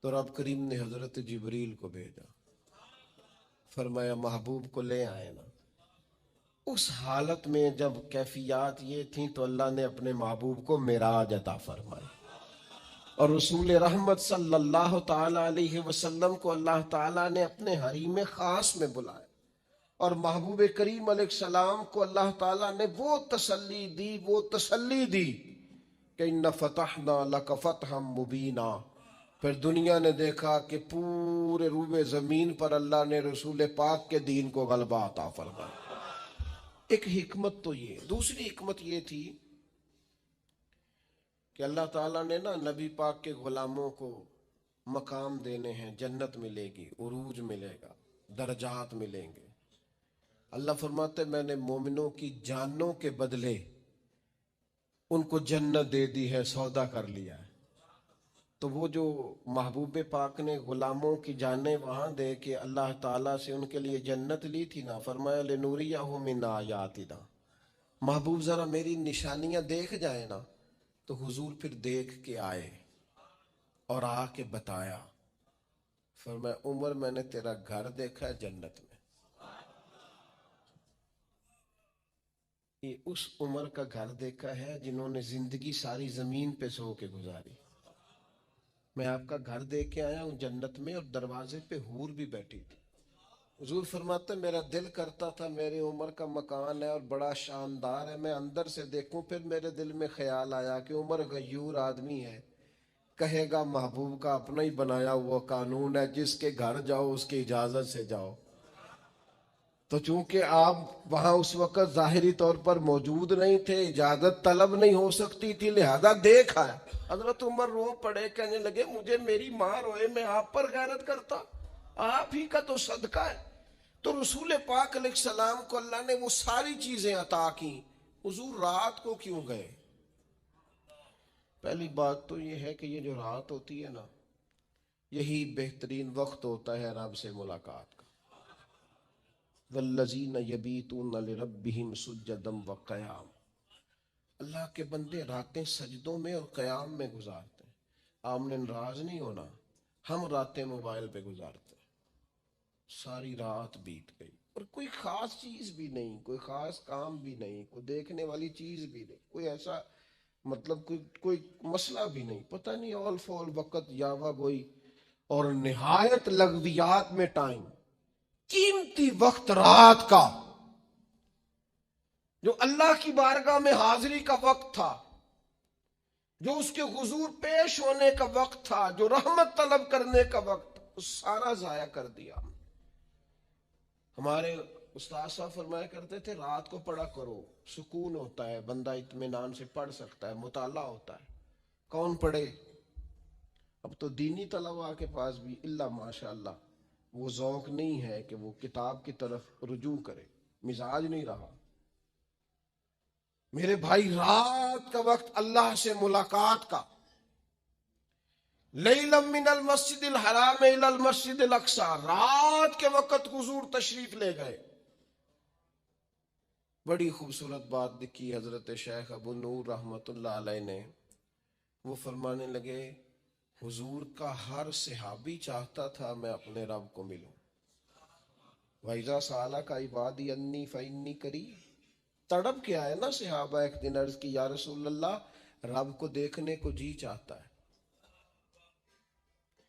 تو رب کریم نے حضرت جبریل کو بھیجا، فرمایا محبوب کو لے آئے نا۔ اس حالت میں جب کیفیات یہ تھیں تو اللہ نے اپنے محبوب کو معراج عطا فرمائی، اور رسول رحمت صلی اللہ تعالی علیہ وسلم کو اللہ تعالیٰ نے اپنے حریم خاص میں بلایا، اور محبوب کریم علیہ السلام کو اللہ تعالیٰ نے وہ تسلی دی کہ اِنَّ فَتَحْنَا لَكَ فَتْحًا مُبِينًا۔ پھر دنیا نے دیکھا کہ پورے روبے زمین پر اللہ نے رسول پاک کے دین کو غلبہ عطا فرمایا۔ ایک حکمت تو یہ، دوسری حکمت یہ تھی کہ اللہ تعالیٰ نے نا نبی پاک کے غلاموں کو مقام دینے ہیں، جنت ملے گی، عروج ملے گا، درجات ملیں گے۔ اللہ فرماتے میں نے مومنوں کی جانوں کے بدلے ان کو جنت دے دی ہے، سودا کر لیا ہے۔ تو وہ جو محبوب پاک نے غلاموں کی جانیں وہاں دے کے اللہ تعالیٰ سے ان کے لیے جنت لی تھی نا، فرمایا لِنُرِيَهُ مِنْ آیَاتِنَا، محبوب ذرا میری نشانیاں دیکھ جائیں نا۔ تو حضور پھر دیکھ کے آئے اور آ کے بتایا، فرمایا عمر میں نے تیرا گھر دیکھا ہے جنت میں۔ یہ اس عمر کا گھر دیکھا ہے جنہوں نے زندگی ساری زمین پہ سو کے گزاری۔ میں آپ کا گھر دیکھ کے آیا ہوں جنت میں، اور دروازے پہ حور بھی بیٹھی تھی۔ حضور فرماتے میرا دل کرتا تھا میرے عمر کا مکان ہے اور بڑا شاندار ہے، میں اندر سے دیکھوں۔ پھر میرے دل میں خیال آیا کہ عمر غیور آدمی ہے، کہے گا محبوب کا اپنا ہی بنایا ہوا قانون ہے، جس کے گھر جاؤ اس کی اجازت سے جاؤ۔ تو چونکہ آپ وہاں اس وقت ظاہری طور پر موجود نہیں تھے، اجازت طلب نہیں ہو سکتی تھی، لہذا دیکھا ہے۔ حضرت عمر رو پڑے، کہنے لگے مجھے میری ماں روئے میں آپ پر غیرت کرتا، آپ ہی کا تو صدقہ ہے۔ تو رسول پاک علیہ السلام کو اللہ نے وہ ساری چیزیں عطا کی، حضور رات کو کیوں گئے؟ پہلی بات تو یہ ہے کہ یہ جو رات ہوتی ہے نا، یہی بہترین وقت ہوتا ہے رب سے ملاقات کا۔ وَالَّذِينَ يَبِيتُونَ لِرَبِّهِمْ سُجَّدًا وَقِيَامًا، اللہ کے بندے راتیں سجدوں میں اور قیام میں گزارتے ہیں۔ آپ نے ناراض نہیں ہونا، ہم راتیں موبائل پہ گزارتے ہیں، ساری رات بیت گئی اور کوئی خاص چیز بھی نہیں، کوئی خاص کام بھی نہیں، کوئی دیکھنے والی چیز بھی نہیں، کوئی ایسا مطلب کوئی مسئلہ بھی نہیں، پتہ نہیں اول فول وقت یاوا گوئی، اور نہایت لغویات میں ٹائم، قیمتی وقت رات کا جو اللہ کی بارگاہ میں حاضری کا وقت تھا، جو اس کے حضور پیش ہونے کا وقت تھا، جو رحمت طلب کرنے کا وقت تھا، وہ سارا ضائع کر دیا۔ ہمارے استاد صاحب فرمایا کرتے تھے رات کو پڑھا کرو، سکون ہوتا ہے، بندہ اطمینان سے پڑھ سکتا ہے، مطالعہ ہوتا ہے۔ کون پڑھے؟ اب تو دینی طلباء کے پاس بھی الا ماشاء اللہ وہ ذوق نہیں ہے کہ وہ کتاب کی طرف رجوع کرے، مزاج نہیں رہا۔ میرے بھائی رات کا وقت اللہ سے ملاقات کا، لیلا من المسجد الحرام الى المسجد الاقصی، رات کے وقت حضور تشریف لے گئے۔ بڑی خوبصورت بات لکھی حضرت شیخ ابو نور رحمت اللہ علیہ نے، وہ فرمانے لگے حضور کا ہر صحابی چاہتا تھا میں اپنے رب کو ملوں۔ وَإِذَا سَأَلَكَ عِبَادِي أَنِّي فَإِنِّي قَرِيبٌ، تڑپ کے آئے نا صحابہ، ایک دن عرض کی یا رسول اللہ رب کو دیکھنے کو جی چاہتا ہے،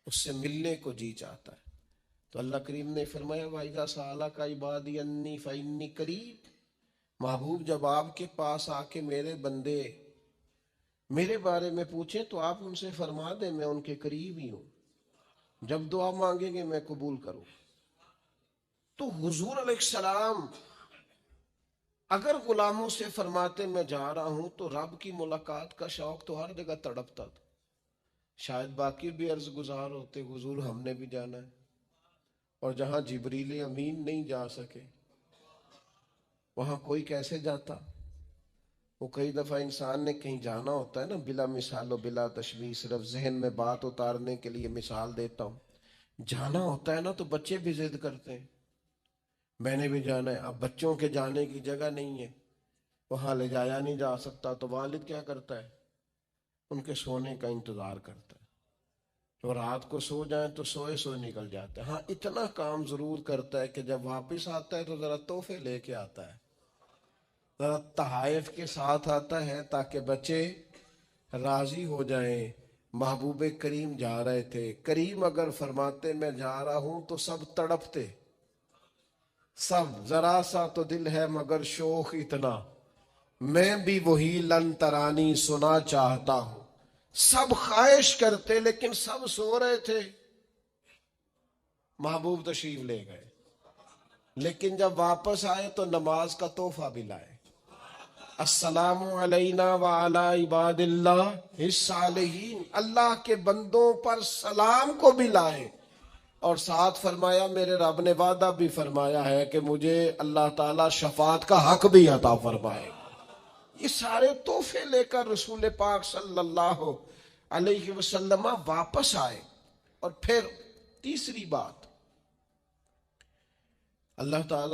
اس سے ملنے کو جی چاہتا ہے۔ تو اللہ کریم نے فرمایا وَإِذَا سَأَلَكَ عِبَادِي أَنِّي فَإِنِّي قَرِيبٌ، محبوب جب آپ کے پاس آ کے میرے بندے میرے بارے میں پوچھیں تو آپ ان سے فرما دیں میں ان کے قریب ہی ہوں، جب دعا مانگیں گے میں قبول کروں۔ تو حضور علیہ السلام اگر غلاموں سے فرماتے میں جا رہا ہوں تو رب کی ملاقات کا شوق تو ہر جگہ تڑپتا تھا۔ شاید باقی بھی عرض گزار ہوتے حضور ہم نے بھی جانا ہے، اور جہاں جبریل امین نہیں جا سکے وہاں کوئی کیسے جاتا؟ وہ کئی دفعہ انسان نے کہیں جانا ہوتا ہے نا، بلا مثال و بلا تشبیہ، صرف ذہن میں بات اتارنے کے لیے مثال دیتا ہوں، جانا ہوتا ہے نا تو بچے بھی ضد کرتے ہیں میں نے بھی جانا ہے۔ اب بچوں کے جانے کی جگہ نہیں ہے، وہاں لے جایا نہیں جا سکتا، تو والد کیا کرتا ہے؟ ان کے سونے کا انتظار کرتا ہے۔ تو رات کو سو جائیں تو سوئے سوئے نکل جاتے ہیں. ہاں اتنا کام ضرور کرتا ہے کہ جب واپس آتا ہے تو ذرا تحفے لے کے آتا ہے, ذرا تحائف کے ساتھ آتا ہے تاکہ بچے راضی ہو جائیں. محبوب کریم جا رہے تھے, کریم اگر فرماتے میں جا رہا ہوں تو سب تڑپتے, سب ذرا سا تو دل ہے مگر شوق اتنا, میں بھی وہی لن ترانی سنا چاہتا ہوں. سب خواہش کرتے لیکن سب سو رہے تھے. محبوب تشریف لے گئے, لیکن جب واپس آئے تو نماز کا تحفہ بھی لائے. السلام علینا وعلی عباد اللہ الصالحین, اللہ کے بندوں پر سلام کو بھی لائے. اور ساتھ فرمایا میرے رب نے وعدہ بھی فرمایا ہے کہ مجھے اللہ تعالیٰ شفاعت کا حق بھی عطا فرمائے. یہ سارے تحفے لے کر رسول پاک صلی اللہ علیہ وسلم واپس آئے. اور پھر تیسری بات, اللہ تعالیٰ